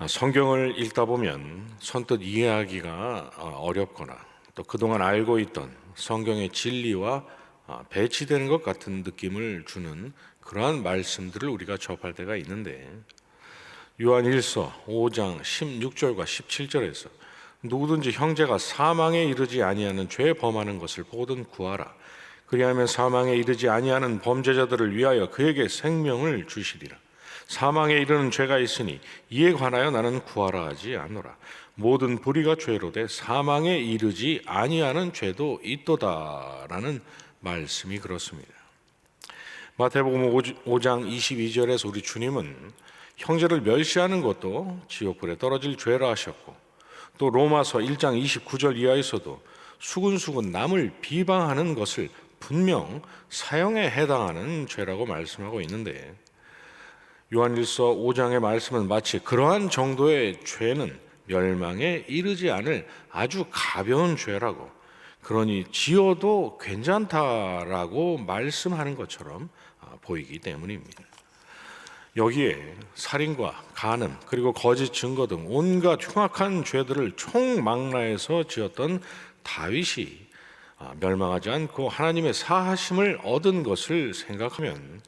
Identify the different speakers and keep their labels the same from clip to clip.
Speaker 1: 성경을 읽다 보면 선뜻 이해하기가 어렵거나 또 그동안 알고 있던 성경의 진리와 배치되는 것 같은 느낌을 주는 그러한 말씀들을 우리가 접할 때가 있는데, 요한일서 5장 16절과 17절에서 누구든지 형제가 사망에 이르지 아니하는 죄 범하는 것을 보거든 구하라. 그리하면 사망에 이르지 아니하는 범죄자들을 위하여 그에게 생명을 주시리라. 사망에 이르는 죄가 있으니 이에 관하여 나는 구하라 하지 않노라. 모든 불의가 죄로되 사망에 이르지 아니하는 죄도 있도다라는 말씀이 그렇습니다. 마태복음 5장 22절에서 우리 주님은 형제를 멸시하는 것도 지옥불에 떨어질 죄라 하셨고, 또 로마서 1장 29절 이하에서도 수군수군 남을 비방하는 것을 분명 사형에 해당하는 죄라고 말씀하고 있는데, 요한일서 5장의 말씀은 마치 그러한 정도의 죄는 멸망에 이르지 않을 아주 가벼운 죄라고, 그러니 지어도 괜찮다라고 말씀하는 것처럼 보이기 때문입니다. 여기에 살인과 간음 그리고 거짓 증거 등 온갖 흉악한 죄들을 총망라해서 지었던 다윗이 멸망하지 않고 하나님의 사하심을 얻은 것을 생각하면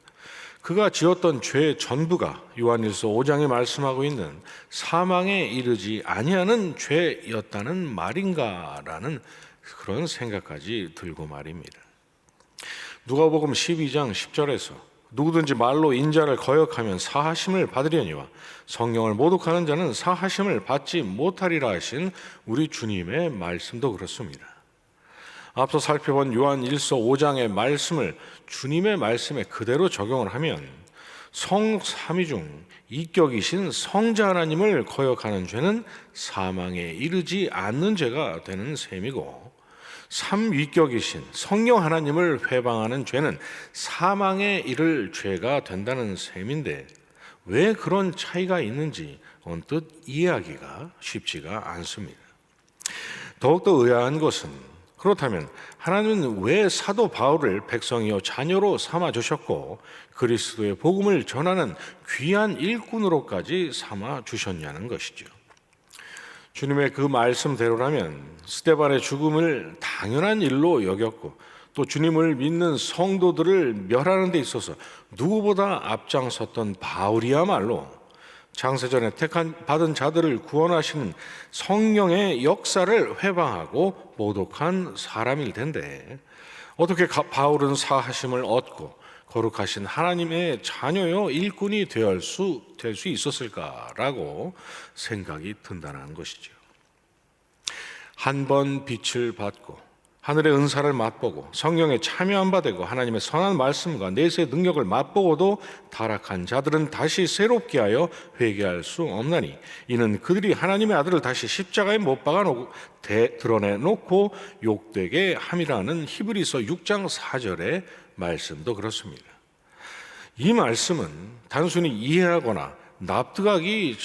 Speaker 1: 그가 지었던 죄 전부가 요한일서 5장에 말씀하고 있는 사망에 이르지 아니하는 죄였다는 말인가라는 그런 생각까지 들고 말입니다. 누가복음 12장 10절에서 누구든지 말로 인자를 거역하면 사하심을 받으려니와 성령을 모독하는 자는 사하심을 받지 못하리라 하신 우리 주님의 말씀도 그렇습니다. 앞서 살펴본 요한일서 5장의 말씀을 주님의 말씀에 그대로 적용을 하면 성삼위 중 이격이신 성자 하나님을 거역하는 죄는 사망에 이르지 않는 죄가 되는 셈이고, 삼위격이신 성령 하나님을 회방하는 죄는 사망에 이를 죄가 된다는 셈인데, 왜 그런 차이가 있는지 언뜻 이해하기가 쉽지가 않습니다. 더욱더 의아한 것은, 그렇다면 하나님은 왜 사도 바울을 백성이요 자녀로 삼아 주셨고 그리스도의 복음을 전하는 귀한 일꾼으로까지 삼아 주셨냐는 것이죠. 주님의 그 말씀대로라면 스데반의 죽음을 당연한 일로 여겼고, 또 주님을 믿는 성도들을 멸하는 데 있어서 누구보다 앞장섰던 바울이야말로 창세전에 받은 자들을 구원하시는 성령의 역사를 회방하고 모독한 사람일 텐데, 어떻게 바울은 사하심을 얻고 거룩하신 하나님의 자녀요 일꾼이 될 수 있었을까라고 생각이 든다는 것이죠. 한 번 빛을 받고 하늘의 은사를 맛보고 성령에 참여한 바 되고 하나님의 선한 말씀과 내세의 능력을 맛보고도 타락한 자들은 다시 새롭게 하여 회개할 수 없나니, 이는 그들이 하나님의 아들을 다시 십자가에 못 박아 드러내놓고 욕되게 함이라는 히브리서 6장 4절의 말씀도 그렇습니다. 이 말씀은 단순히 이해하거나 납득하기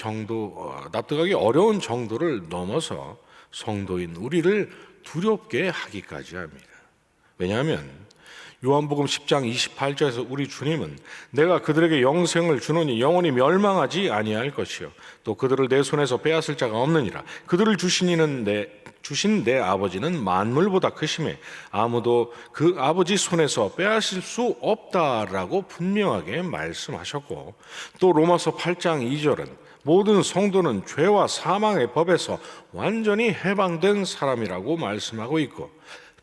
Speaker 1: 어려운 정도를 넘어서 성도인 우리를 두렵게 하기까지 합니다. 왜냐하면 요한복음 10장 28절에서 우리 주님은 내가 그들에게 영생을 주노니 영원히 멸망하지 아니할 것이요 또 그들을 내 손에서 빼앗을 자가 없느니라. 그들을 주신 내 아버지는 만물보다 크심에 아무도 그 아버지 손에서 빼앗을 수 없다라고 분명하게 말씀하셨고, 또 로마서 8장 2절은 모든 성도는 죄와 사망의 법에서 완전히 해방된 사람이라고 말씀하고 있고,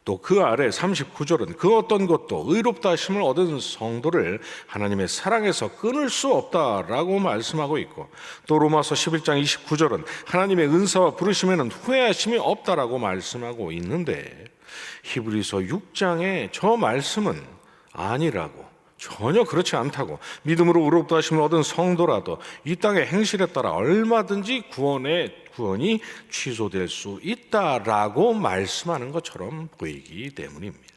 Speaker 1: 또 그 아래 39절은 그 어떤 것도 의롭다 하심을 얻은 성도를 하나님의 사랑에서 끊을 수 없다라고 말씀하고 있고, 또 로마서 11장 29절은 하나님의 은사와 부르심에는 후회하심이 없다라고 말씀하고 있는데, 히브리서 6장의 저 말씀은 아니라고, 전혀 그렇지 않다고, 믿음으로 의롭다 하심을 얻은 성도라도 이 땅의 행실에 따라 얼마든지 구원이 취소될 수 있다라고 말씀하는 것처럼 보이기 때문입니다.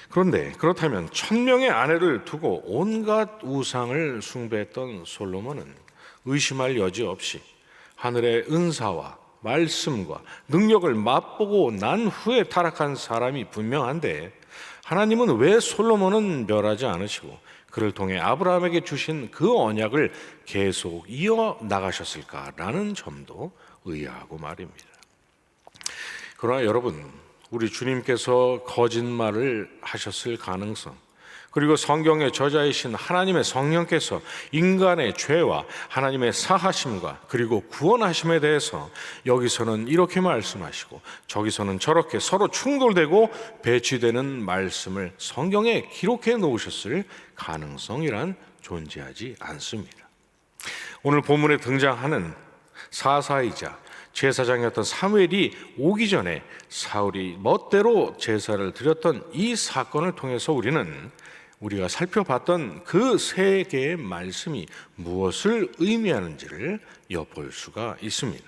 Speaker 1: 그런데 그렇다면 1000명의 아내를 두고 온갖 우상을 숭배했던 솔로몬은 의심할 여지 없이 하늘의 은사와 말씀과 능력을 맛보고 난 후에 타락한 사람이 분명한데, 하나님은 왜 솔로몬은 멸하지 않으시고 그를 통해 아브라함에게 주신 그 언약을 계속 이어 나가셨을까라는 점도 의아하고 말입니다. 그러나 여러분, 우리 주님께서 거짓말을 하셨을 가능성, 그리고 성경의 저자이신 하나님의 성령께서 인간의 죄와 하나님의 사하심과 그리고 구원하심에 대해서 여기서는 이렇게 말씀하시고 저기서는 저렇게 서로 충돌되고 배치되는 말씀을 성경에 기록해 놓으셨을 가능성이란 존재하지 않습니다. 오늘 본문에 등장하는 사사이자 제사장이었던 사무엘이 오기 전에 사울이 멋대로 제사를 드렸던 이 사건을 통해서 우리가 살펴봤던 그 세 개의 말씀이 무엇을 의미하는지를 엿볼 수가 있습니다.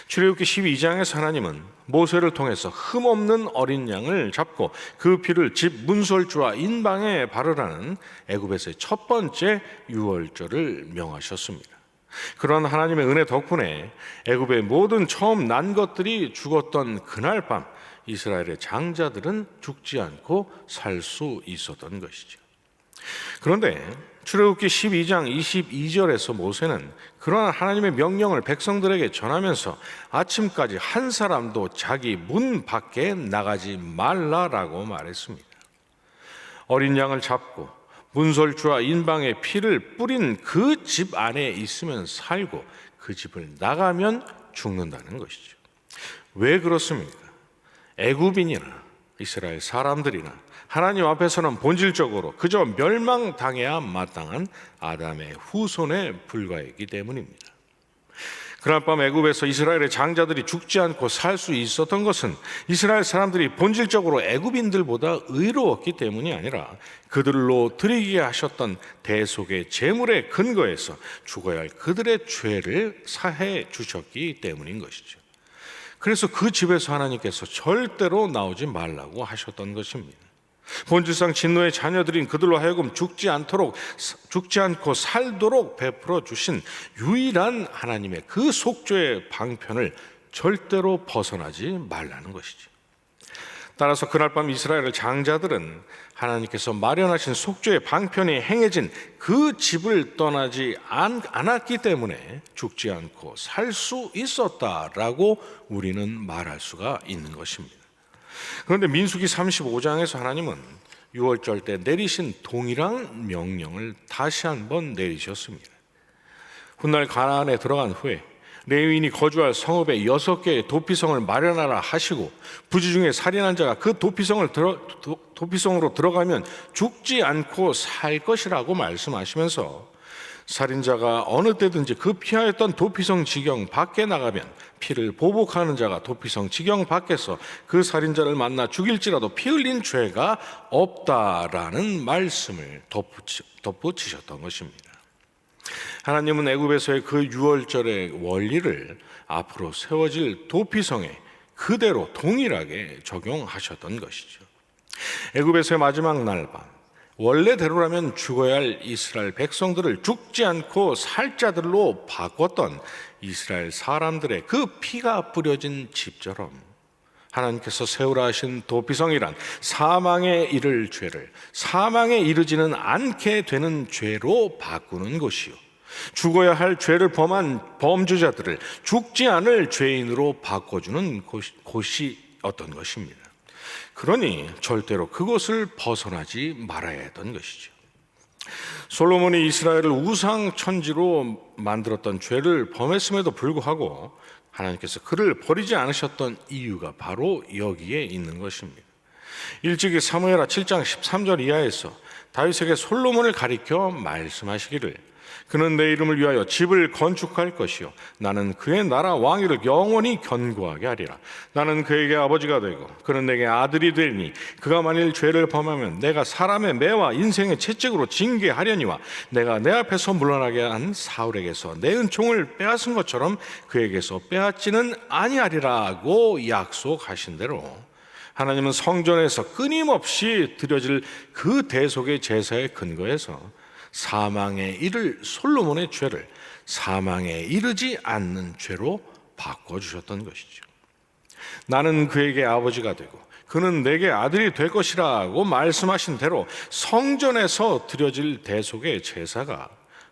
Speaker 1: 출애굽기 12장에서 하나님은 모세를 통해서 흠없는 어린 양을 잡고 그 피를 집 문설주와 인방에 바르라는 애굽에서의 첫 번째 유월절을 명하셨습니다. 그런 하나님의 은혜 덕분에 애굽의 모든 처음 난 것들이 죽었던 그날 밤 이스라엘의 장자들은 죽지 않고 살 수 있었던 것이죠. 그런데 출애굽기 12장 22절에서 모세는 그러한 하나님의 명령을 백성들에게 전하면서 아침까지 한 사람도 자기 문 밖에 나가지 말라라고 말했습니다. 어린 양을 잡고 문설주와 인방의 피를 뿌린 그 집 안에 있으면 살고 그 집을 나가면 죽는다는 것이죠. 왜 그렇습니까? 애굽인이나 이스라엘 사람들이나 하나님 앞에서는 본질적으로 그저 멸망당해야 마땅한 아담의 후손에 불과했기 때문입니다. 그날 밤 애굽에서 이스라엘의 장자들이 죽지 않고 살 수 있었던 것은 이스라엘 사람들이 본질적으로 애굽인들보다 의로웠기 때문이 아니라 그들로 드리게 하셨던 대속의 제물의 근거에서 죽어야 할 그들의 죄를 사해 주셨기 때문인 것이죠. 그래서 그 집에서 하나님께서 절대로 나오지 말라고 하셨던 것입니다. 본질상 진노의 자녀들인 그들로 하여금 죽지 않고 살도록 베풀어 주신 유일한 하나님의 그 속죄의 방편을 절대로 벗어나지 말라는 것이죠. 따라서 그날 밤 이스라엘 장자들은 하나님께서 마련하신 속죄의 방편이 행해진 그 집을 떠나지 않았기 때문에 죽지 않고 살 수 있었다라고 우리는 말할 수가 있는 것입니다. 그런데 민수기 35장에서 하나님은 유월절 때 내리신 동일한 명령을 다시 한번 내리셨습니다. 훗날 가나안에 들어간 후에 레위인이 거주할 성읍에 6개의 도피성을 마련하라 하시고 부지 중에 살인한 자가 그 도피성으로 들어가면 죽지 않고 살 것이라고 말씀하시면서 살인자가 어느 때든지 그 피하였던 도피성 지경 밖에 나가면 피를 보복하는 자가 도피성 지경 밖에서 그 살인자를 만나 죽일지라도 피 흘린 죄가 없다라는 말씀을 덧붙이셨던 것입니다. 하나님은 애굽에서의 그 유월절의 원리를 앞으로 세워질 도피성에 그대로 동일하게 적용하셨던 것이죠. 애굽에서의 마지막 날 밤, 원래대로라면 죽어야 할 이스라엘 백성들을 죽지 않고 살 자들로 바꿨던 이스라엘 사람들의 그 피가 뿌려진 집처럼 하나님께서 세우라 하신 도피성이란 사망에 이를 죄를 사망에 이르지는 않게 되는 죄로 바꾸는 것이요, 죽어야 할 죄를 범한 범죄자들을 죽지 않을 죄인으로 바꿔주는 곳이었던 것입니다. 그러니 절대로 그것을 벗어나지 말아야 했던 것이죠. 솔로몬이 이스라엘을 우상 천지로 만들었던 죄를 범했음에도 불구하고 하나님께서 그를 버리지 않으셨던 이유가 바로 여기에 있는 것입니다. 일찍이 사무엘하 7장 13절 이하에서 다윗에게 솔로몬을 가리켜 말씀하시기를 그는 내 이름을 위하여 집을 건축할 것이요 나는 그의 나라 왕위를 영원히 견고하게 하리라. 나는 그에게 아버지가 되고 그는 내게 아들이 되리니 그가 만일 죄를 범하면 내가 사람의 매와 인생의 채찍으로 징계하려니와 내가 내 앞에서 물러나게 한 사울에게서 내 은총을 빼앗은 것처럼 그에게서 빼앗지는 아니하리라고 약속하신 대로 하나님은 성전에서 끊임없이 드려질 그 대속의 제사의 근거에서 사망에 이를 솔로몬의 죄를 사망에 이르지 않는 죄로 바꿔주셨던 것이죠. 나는 그에게 아버지가 되고 그는 내게 아들이 될 것이라고 말씀하신 대로 성전에서 드려질 대속의 제사가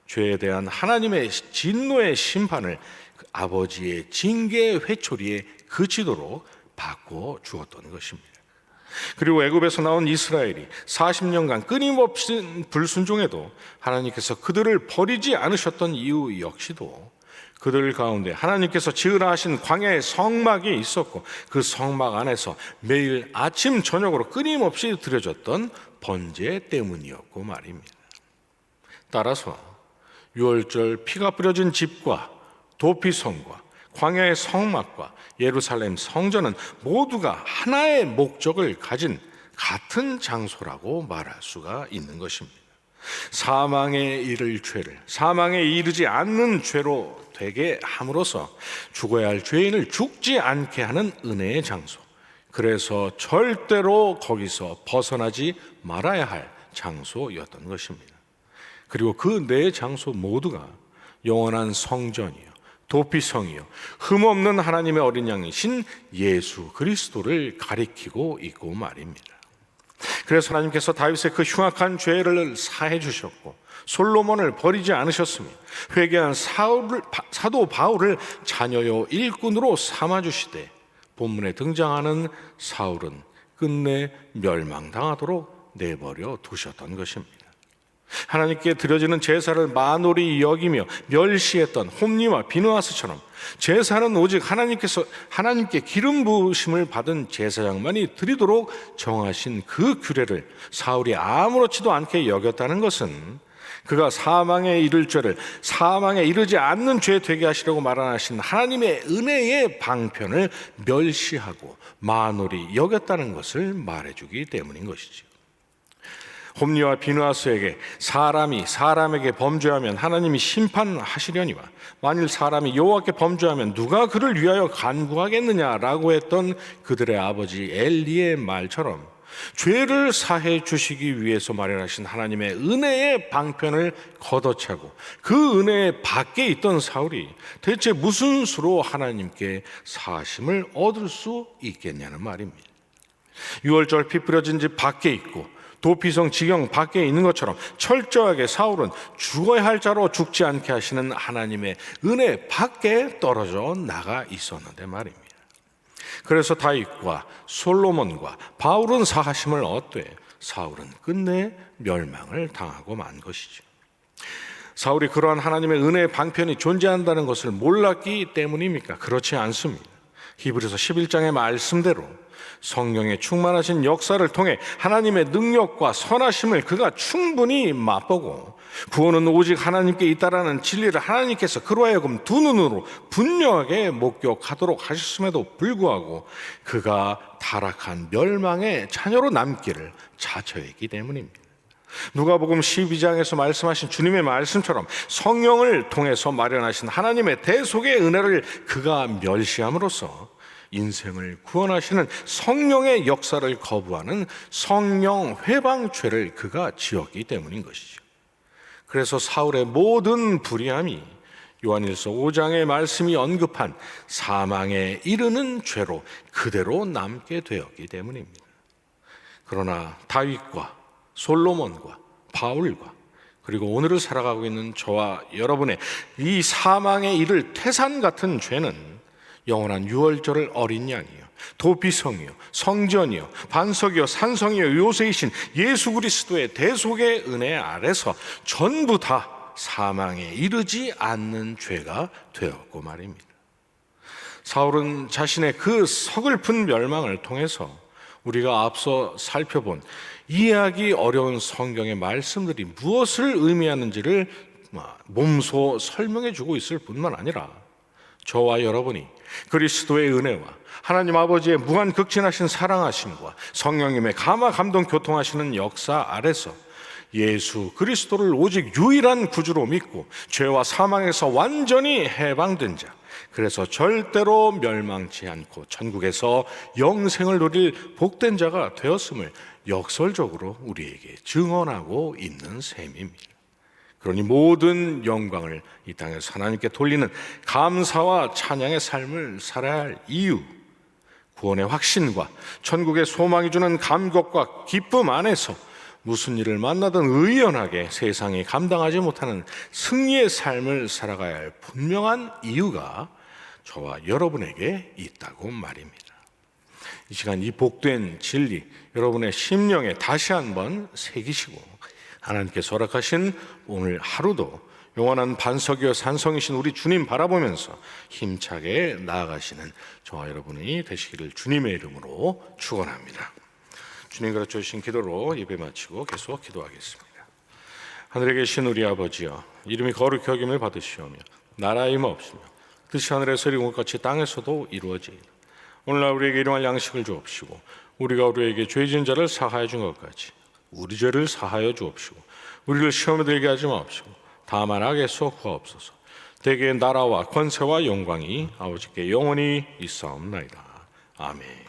Speaker 1: 죄에 대한 하나님의 진노의 심판을 아버지의 징계의 회초리에 그치도록 바꿔 주었던 것입니다. 그리고 애굽에서 나온 이스라엘이 40년간 끊임없이 불순종해도 하나님께서 그들을 버리지 않으셨던 이유 역시도 그들 가운데 하나님께서 지으라 하신 광야의 성막이 있었고 그 성막 안에서 매일 아침 저녁으로 끊임없이 드려졌던 번제 때문이었고 말입니다. 따라서 유월절 피가 뿌려진 집과 도피성과 광야의 성막과 예루살렘 성전은 모두가 하나의 목적을 가진 같은 장소라고 말할 수가 있는 것입니다. 사망에 이를 죄를 사망에 이르지 않는 죄로 되게 함으로써 죽어야 할 죄인을 죽지 않게 하는 은혜의 장소, 그래서 절대로 거기서 벗어나지 말아야 할 장소였던 것입니다. 그리고 그 네 장소 모두가 영원한 성전이요 도피성이요 흠없는 하나님의 어린 양이신 예수 그리스도를 가리키고 있고 말입니다. 그래서 하나님께서 다윗의 그 흉악한 죄를 사해 주셨고 솔로몬을 버리지 않으셨으며 회개한 사도 바울을 자녀요 일꾼으로 삼아주시되 본문에 등장하는 사울은 끝내 멸망당하도록 내버려 두셨던 것입니다. 하나님께 드려지는 제사를 만홀히 여기며 멸시했던 홈리와 비느하스처럼 제사는 오직 하나님께 기름 부으심을 받은 제사장만이 드리도록 정하신 그 규례를 사울이 아무렇지도 않게 여겼다는 것은 그가 사망에 이를 죄를 사망에 이르지 않는 죄 되게 하시려고 말하신 하나님의 은혜의 방편을 멸시하고 만홀히 여겼다는 것을 말해주기 때문인 것이죠. 홈리와 비느하스에게 사람이 사람에게 범죄하면 하나님이 심판하시려니와 만일 사람이 여호와께 범죄하면 누가 그를 위하여 간구하겠느냐라고 했던 그들의 아버지 엘리의 말처럼 죄를 사해 주시기 위해서 마련하신 하나님의 은혜의 방편을 걷어차고 그 은혜 밖에 있던 사울이 대체 무슨 수로 하나님께 사심을 얻을 수 있겠냐는 말입니다. 유월절 피 뿌려진 집 밖에 있고 도피성 지경 밖에 있는 것처럼 철저하게 사울은 죽어야 할 자로 죽지 않게 하시는 하나님의 은혜 밖에 떨어져 나가 있었는데 말입니다. 그래서 다윗과 솔로몬과 바울은 사하심을 얻되 사울은 끝내 멸망을 당하고 만 것이죠. 사울이 그러한 하나님의 은혜의 방편이 존재한다는 것을 몰랐기 때문입니까? 그렇지 않습니다. 히브리서 11장의 말씀대로 성령의 충만하신 역사를 통해 하나님의 능력과 선하심을 그가 충분히 맛보고 구원은 오직 하나님께 있다라는 진리를 하나님께서 그로 하여금 두 눈으로 분명하게 목격하도록 하셨음에도 불구하고 그가 타락한 멸망의 자녀로 남기를 자처했기 때문입니다. 누가복음 12장에서 말씀하신 주님의 말씀처럼 성령을 통해서 마련하신 하나님의 대속의 은혜를 그가 멸시함으로써 인생을 구원하시는 성령의 역사를 거부하는 성령 회방죄를 그가 지었기 때문인 것이죠. 그래서 사울의 모든 불의함이 요한일서 5장의 말씀이 언급한 사망에 이르는 죄로 그대로 남게 되었기 때문입니다. 그러나 다윗과 솔로몬과 바울과 그리고 오늘을 살아가고 있는 저와 여러분의 이 사망에 이를 태산 같은 죄는 영원한 유월절을 어린 양이요 도피성이요 성전이요 반석이요 산성이요 요새이신 예수 그리스도의 대속의 은혜 아래서 전부 다 사망에 이르지 않는 죄가 되었고 말입니다. 사울은 자신의 그 서글픈 멸망을 통해서 우리가 앞서 살펴본 이해하기 어려운 성경의 말씀들이 무엇을 의미하는지를 몸소 설명해 주고 있을 뿐만 아니라 저와 여러분이 그리스도의 은혜와 하나님 아버지의 무한 극진하신 사랑하심과 성령님의 감화 감동 교통하시는 역사 아래서 예수 그리스도를 오직 유일한 구주로 믿고 죄와 사망에서 완전히 해방된 자, 그래서 절대로 멸망치 않고 천국에서 영생을 누릴 복된 자가 되었음을 역설적으로 우리에게 증언하고 있는 셈입니다. 그러니 모든 영광을 이 땅에서 하나님께 돌리는 감사와 찬양의 삶을 살아야 할 이유, 구원의 확신과 천국의 소망이 주는 감격과 기쁨 안에서 무슨 일을 만나든 의연하게 세상이 감당하지 못하는 승리의 삶을 살아가야 할 분명한 이유가 저와 여러분에게 있다고 말입니다. 이 시간 이 복된 진리 여러분의 심령에 다시 한번 새기시고 하나님께서 허락하신 오늘 하루도 영원한 반석이요 산성이신 우리 주님 바라보면서 힘차게 나아가시는 저와 여러분이 되시기를 주님의 이름으로 축원합니다. 주님 가르쳐 주신 기도로 예배 마치고 계속 기도하겠습니다. 하늘에 계신 우리 아버지여, 이름이 거룩히 여김을 받으시오며 나라의 임하옵시며 뜻이 하늘에서 이룬 것 같이 땅에서도 이루어지이다. 오늘날 우리에게 일용할 양식을 주옵시고 우리가 우리에게 죄 지은 자를 사하여 준 것 같이 우리 죄를 사하여 주옵시고 우리를 시험에 들게 하지 마옵시고 다만 악에서 구하옵소서. 대개의 나라와 권세와 영광이 아버지께 영원히 있사옵나이다. 아멘.